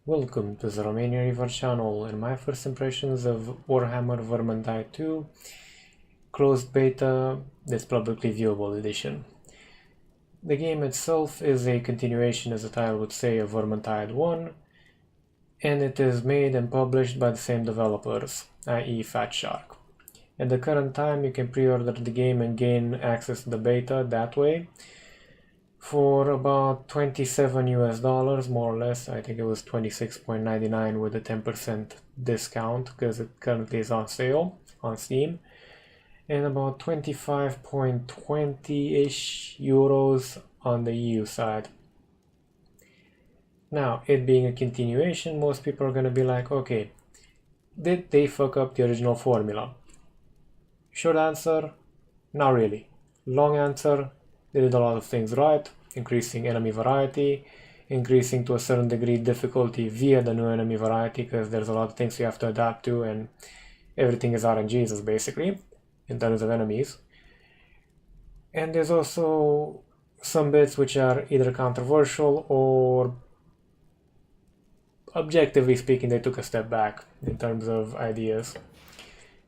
Welcome to the Romanian Reaver channel and my first impressions of Warhammer Vermintide 2 closed beta that's publicly viewable edition. The game itself is a continuation, as the title would say, of Vermintide 1, and it is made and published by the same developers, i.e. Fat Shark. At the current time you can pre-order the game and gain access to the beta that way for about $27 more or less. I think it was $26.99 with a 10% discount because it currently is on sale on Steam, and about 25.20-ish euros on the EU side. Now, it being a continuation, most people are going to be like, okay, did they fuck up the original formula? Short answer, not really. Long answer, they did a lot of things right, increasing enemy variety, increasing to a certain degree difficulty via the new enemy variety, because there's a lot of things you have to adapt to and everything is RNGs basically, in terms of enemies. And there's also some bits which are either controversial or, objectively speaking, they took a step back in terms of ideas.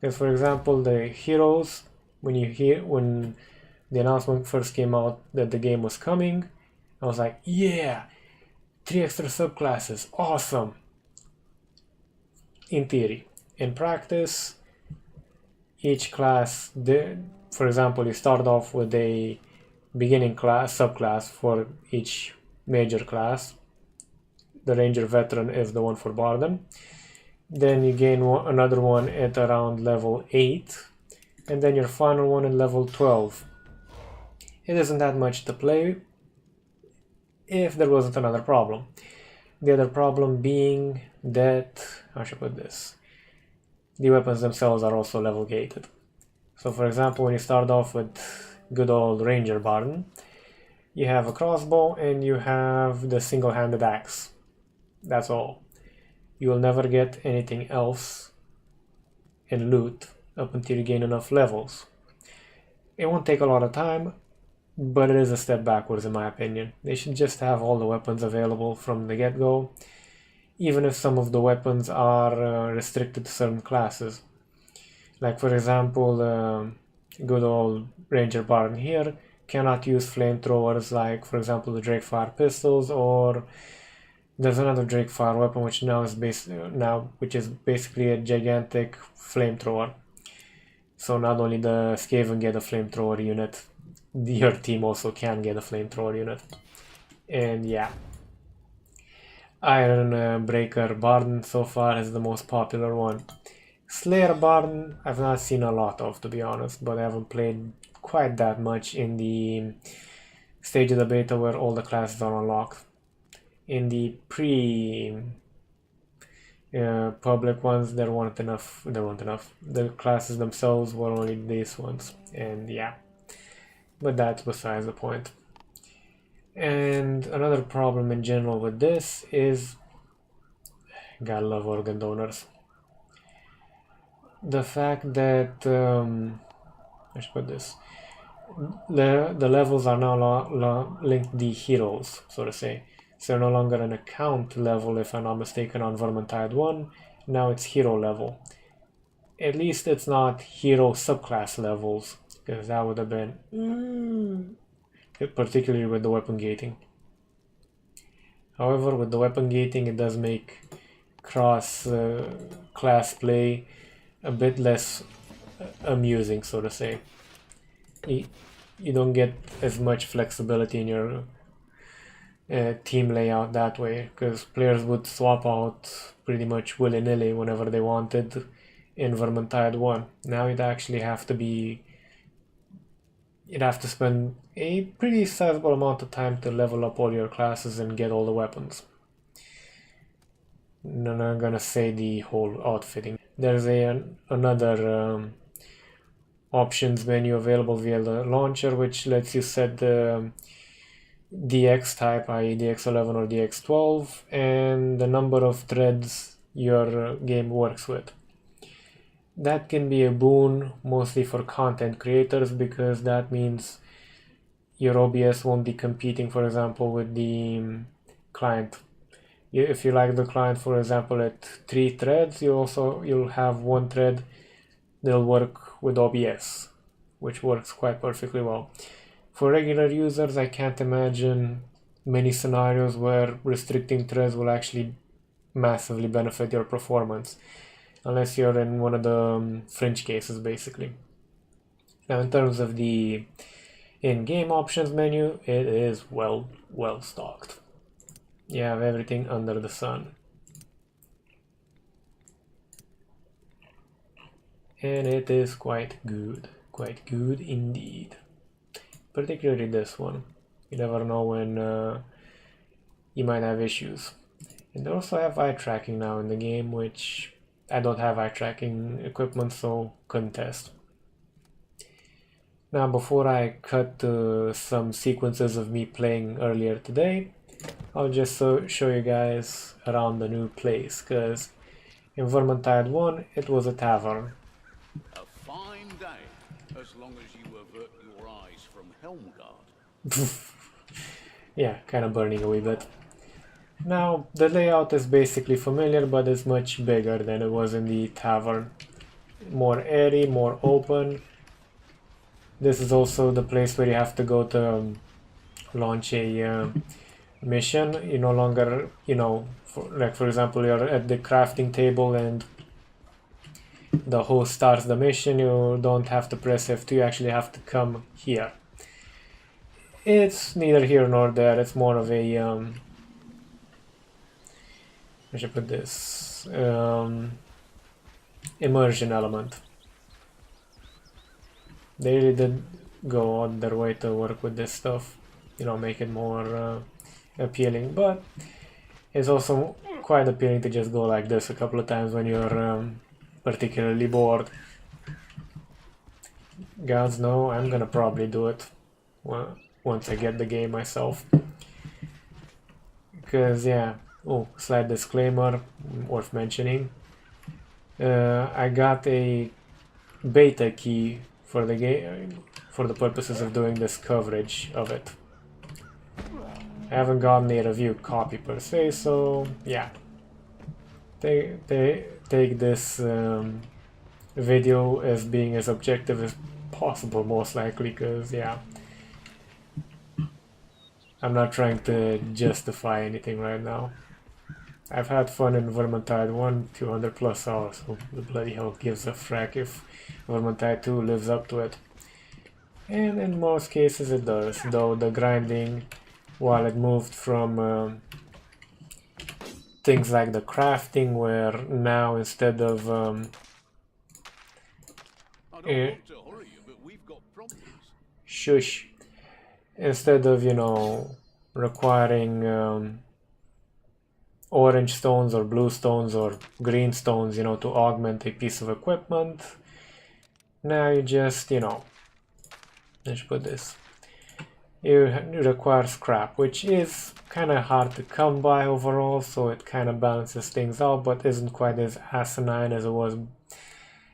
Because for example, the heroes, when the announcement first came out that the game was coming, I was like, yeah, 3 extra subclasses, awesome. In theory. In practice, each class, for example, you start off with a beginning subclass for each major class. The Ranger Veteran is the one for Barden. Then you gain another one at around level 8, and then your final one at level 12. It isn't that much to play if there wasn't another problem. The other problem being that, how should I put this? The weapons themselves are also level gated. So for example, when you start off with good old Ranger Barden, you have a crossbow and you have the single-handed axe. That's all. You will never get anything else in loot up until you gain enough levels. It won't take a lot of time, but it is a step backwards in my opinion. They should just have all the weapons available from the get-go, even if some of the weapons are restricted to certain classes. Like for example, good old Ranger Barden here cannot use flamethrowers like for example the Drakefire pistols, or there's another Drakefire weapon which which is basically a gigantic flamethrower. So not only the Skaven get a flamethrower unit, your team also can get a flamethrower unit. And yeah, Iron Breaker Barden so far is the most popular one. Slayer Barden I've not seen a lot of, to be honest, but I haven't played quite that much in the stage of the beta where all the classes are unlocked. In the public ones, there weren't enough. The classes themselves were only these ones, and yeah, but that's besides the point. And another problem in general with this is, gotta love organ donors. The fact that I should put this. The levels are now linked to the heroes, so to say. So they're no longer an account level, if I'm not mistaken, on Vermintide 1. Now it's hero level. At least it's not hero subclass levels, because that would have been particularly with the weapon gating. However, with the weapon gating, it does make cross class play a bit less amusing, so to say. You don't get as much flexibility in your team layout that way, because players would swap out pretty much willy-nilly whenever they wanted in Vermintide 1. Now you'd actually have to spend a pretty sizable amount of time to level up all your classes and get all the weapons. And I'm not gonna say the whole outfitting. There's another options menu available via the launcher, which lets you set the DX type, i.e. DX11 or DX12, and the number of threads your game works with. That can be a boon mostly for content creators, because that means your OBS won't be competing, for example, with the client If you like the client, for example, at 3 threads, you'll have one thread that'll work with OBS, which works quite perfectly well. For regular users, I can't imagine many scenarios where restricting threads will actually massively benefit your performance, unless you're in one of the fringe cases, basically. Now, in terms of the in-game options menu, it is well stocked. You have everything under the sun. And it is quite good indeed. Particularly this one. You never know when you might have issues. And they also have eye tracking now in the game, which I don't have eye tracking equipment, so couldn't test. Now, before I cut to some sequences of me playing earlier today, I'll just show you guys around the new place, because in Vermintide 1 it was a tavern. A fine day, as long as you avert your eyes from Helmgard. Yeah, kind of burning a wee bit. Now, the layout is basically familiar, but it's much bigger than it was in the tavern. More airy, more open. This is also the place where you have to go to launch a mission. You no longer, for example, you're at the crafting table and the host starts the mission. You don't have to press F2, you actually have to come here. It's neither here nor there. It's more of a I should put this immersion element. They really did go on their way to work with this stuff, make it more appealing, but it's also quite appealing to just go like this a couple of times when you're particularly bored. Gods know, I'm gonna probably do it once I get the game myself. Because, yeah, slight disclaimer, worth mentioning. I got a beta key for the game for the purposes of doing this coverage of it. I haven't gotten a review copy per se, so yeah. Take this video as being as objective as possible, most likely, because yeah, I'm not trying to justify anything right now. I've had fun in Vermintide 1, 200 plus hours, so the bloody hell gives a frack if Vermintide 2 lives up to it. And in most cases it does, though the grinding, while it moved from things like the crafting, where now instead of shush, instead of requiring orange stones or blue stones or green stones, to augment a piece of equipment, now you just, let's put this, you require scrap, which is kind of hard to come by overall, so it kind of balances things out, but isn't quite as asinine as it was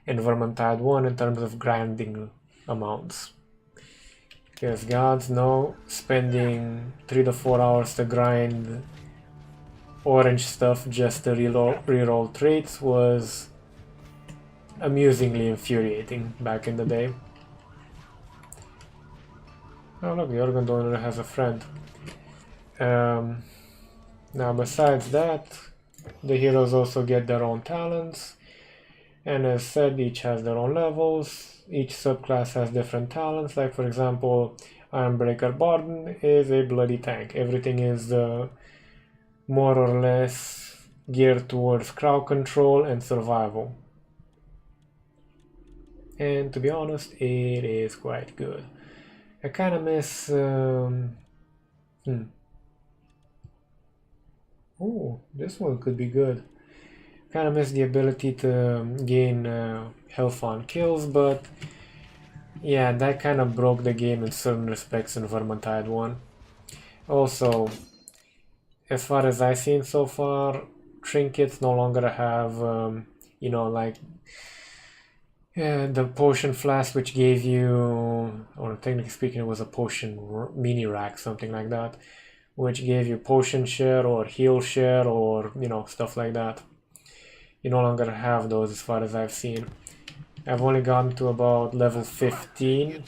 in Vermintide 1 in terms of grinding amounts. Because gods know, spending 3 to 4 hours to grind orange stuff just to reroll traits was amusingly infuriating back in the day. Oh look, the organ donor has a friend. Now besides that, the heroes also get their own talents, and as said, each has their own levels. Each subclass has different talents, like for example, Ironbreaker Barden is a bloody tank. Everything is more or less geared towards crowd control and survival. And to be honest, it is quite good. I kind of miss... Oh, this one could be good. Kind of miss the ability to gain health on kills, but yeah, that kind of broke the game in certain respects in Vermintide 1. Also, as far as I've seen so far, trinkets no longer have, like the potion flask, which gave you, or technically speaking, it was a potion mini rack, something like that, which gave you potion share or heal share or, you know, stuff like that. You no longer have those as far as I've seen. I've only gotten to about level 15.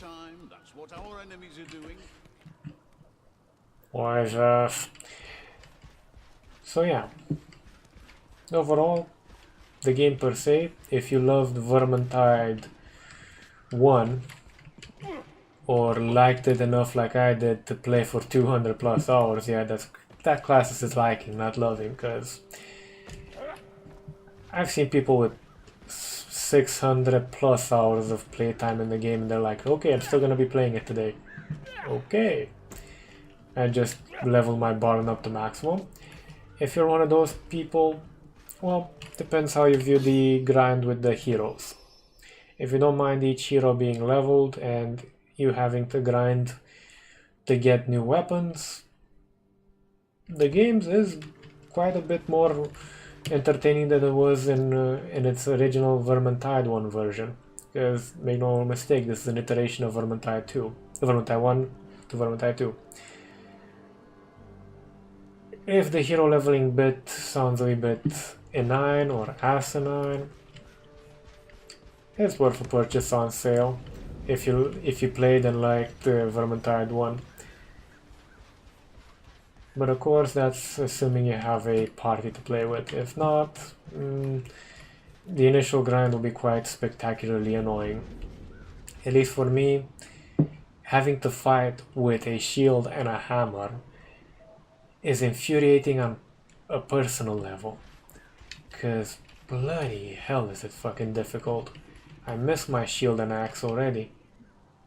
That's what our enemies are doing. So yeah. Overall, the game per se, if you loved Vermintide 1 or liked it enough like I did to play for 200 plus hours, yeah, that class is liking, not loving, because I've seen people with 600 plus hours of playtime in the game and they're like, okay, I'm still gonna be playing it today. Okay. I just leveled my Baron up to maximum. If you're one of those people, well, depends how you view the grind with the heroes. If you don't mind each hero being leveled and you having to grind to get new weapons, the game is quite a bit more entertaining than it was in its original Vermintide 1 version. Because, make no mistake, this is an iteration of Vermintide 2. Vermintide 1 to Vermintide 2. If the hero leveling bit sounds a bit inane or asinine, it's worth a purchase on sale if you played and liked Vermintide 1. But of course, that's assuming you have a party to play with. If not, the initial grind will be quite spectacularly annoying. At least for me, having to fight with a shield and a hammer is infuriating on a personal level. Cause bloody hell is it fucking difficult. I miss my shield and axe already.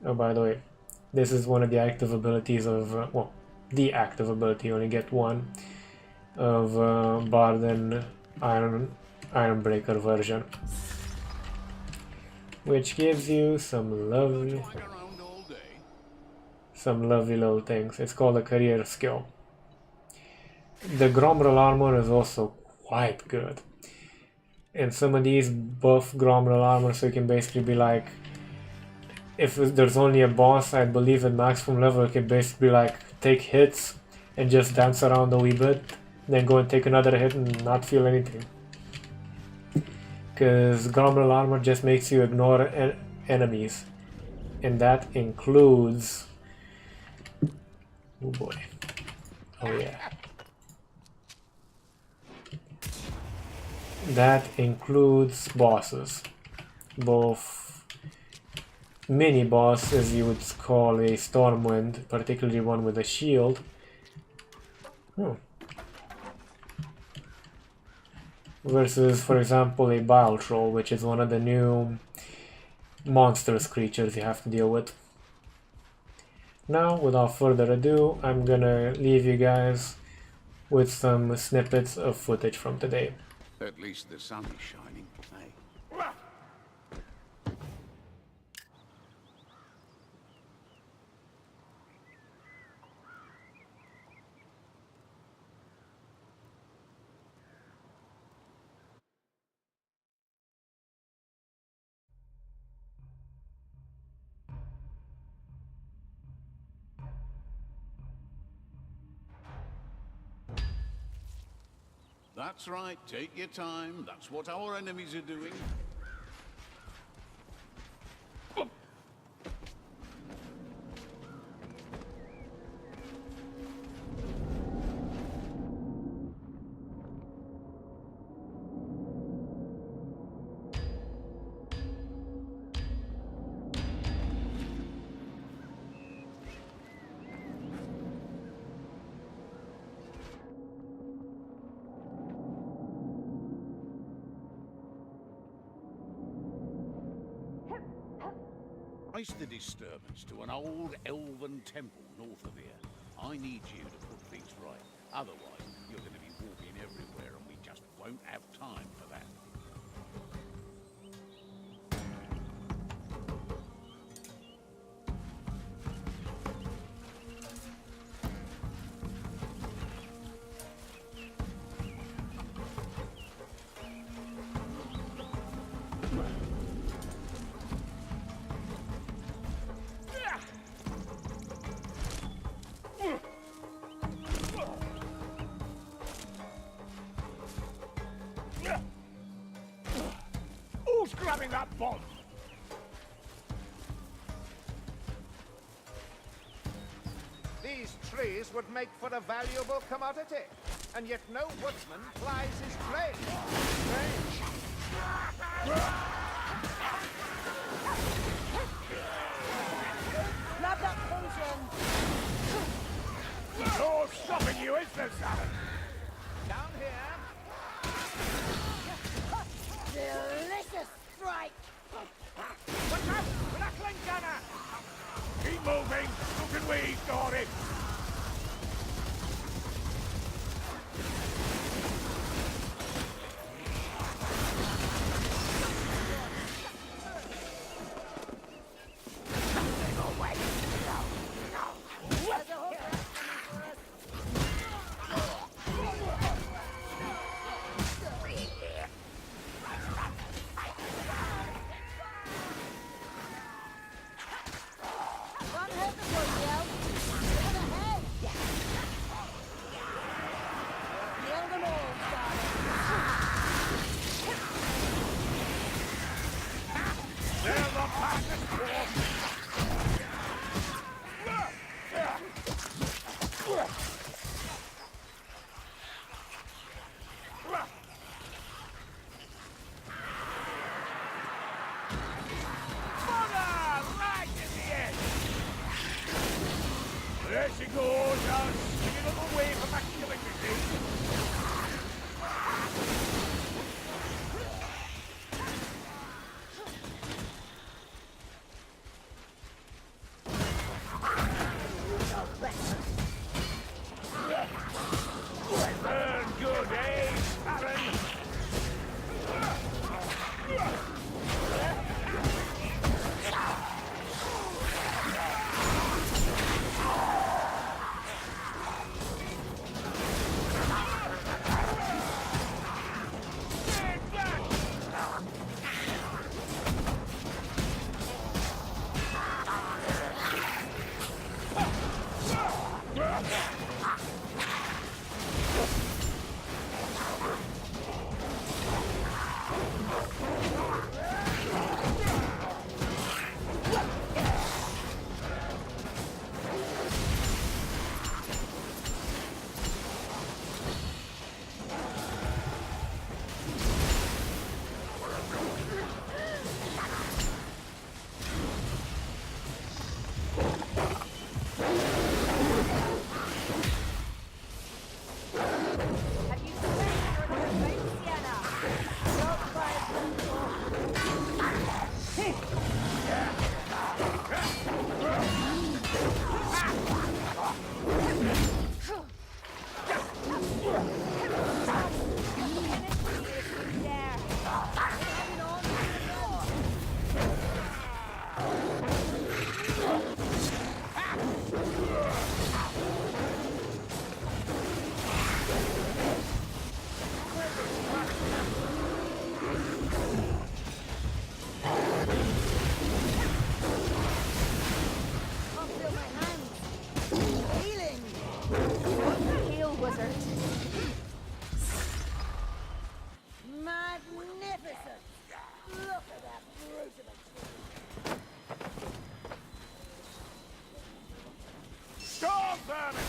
Oh, by the way, this is one of the active abilities of, well, the active ability, you only get one, of Bard and Ironbreaker version. Which gives you some lovely little things. It's called a career skill. The Gromrel armor is also quite good. And some of these buff Gromrel armor, so you can basically be like, if there's only a boss, I believe at maximum level, you can basically like take hits and just dance around a wee bit, then go and take another hit and not feel anything. Because Gromrel armor just makes you ignore enemies, and that includes, oh boy, oh yeah, that includes bosses, both mini boss, as you would call a Stormwind, particularly one with a shield. Versus, for example, a Bile Troll, which is one of the new monstrous creatures you have to deal with. Now, without further ado, I'm gonna leave you guys with some snippets of footage from today. At least the sun is shining, eh? That's right, take your time. That's what our enemies are doing. Trace the disturbance to an old elven temple north of here. I need you to put things right. Otherwise, you're going to be walking everywhere and we just won't have time for that. find that bomb. These trees would make for a valuable commodity, and yet no woodsman plies his trade. Strange. Grab that potion! No stopping you, is there, Salad? Down here. Delicious strike! Watch out! Rattling gunner! Keep moving. Look at we got him. There's a hooker coming for us! One hit before you yell! Hit the head! Nail them all, darling! There's the package. Right in the end. There she goes, now swinging on the way from that killing machine. Burn good, eh, Aaron? Have you surrendered or not, right, Sienna? Don't feel my hands. Healing. Heal, wizard. Magnificent. Look at that brute of a tree. Storm vermin!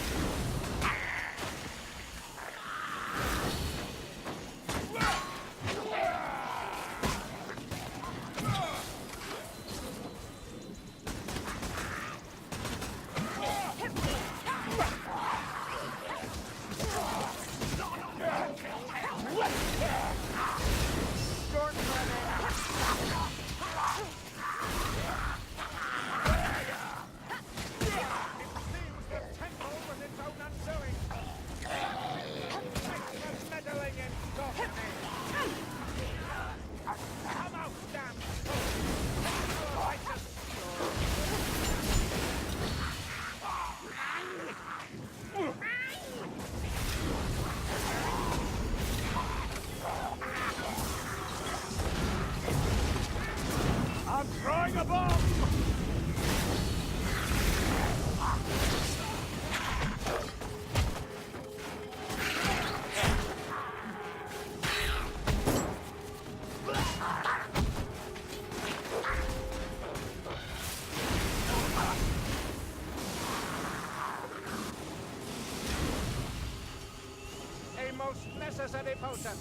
necessary potion.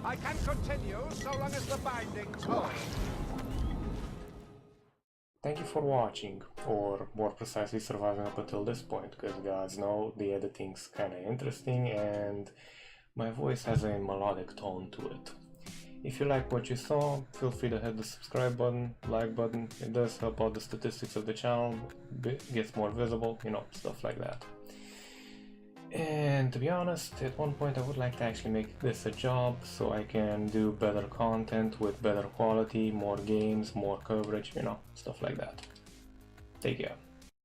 I can continue so long as the bindings hold. Thank you for watching, or more precisely surviving up until this point, because gods know the editing's kinda interesting and my voice has a melodic tone to it. If you like what you saw, feel free to hit the subscribe button, like button. It does help out the statistics of the channel, gets more visible, you know, stuff like that. And to be honest, at one point I would like to actually make this a job so I can do better content with better quality, more games, more coverage, you know, stuff like that. Take care.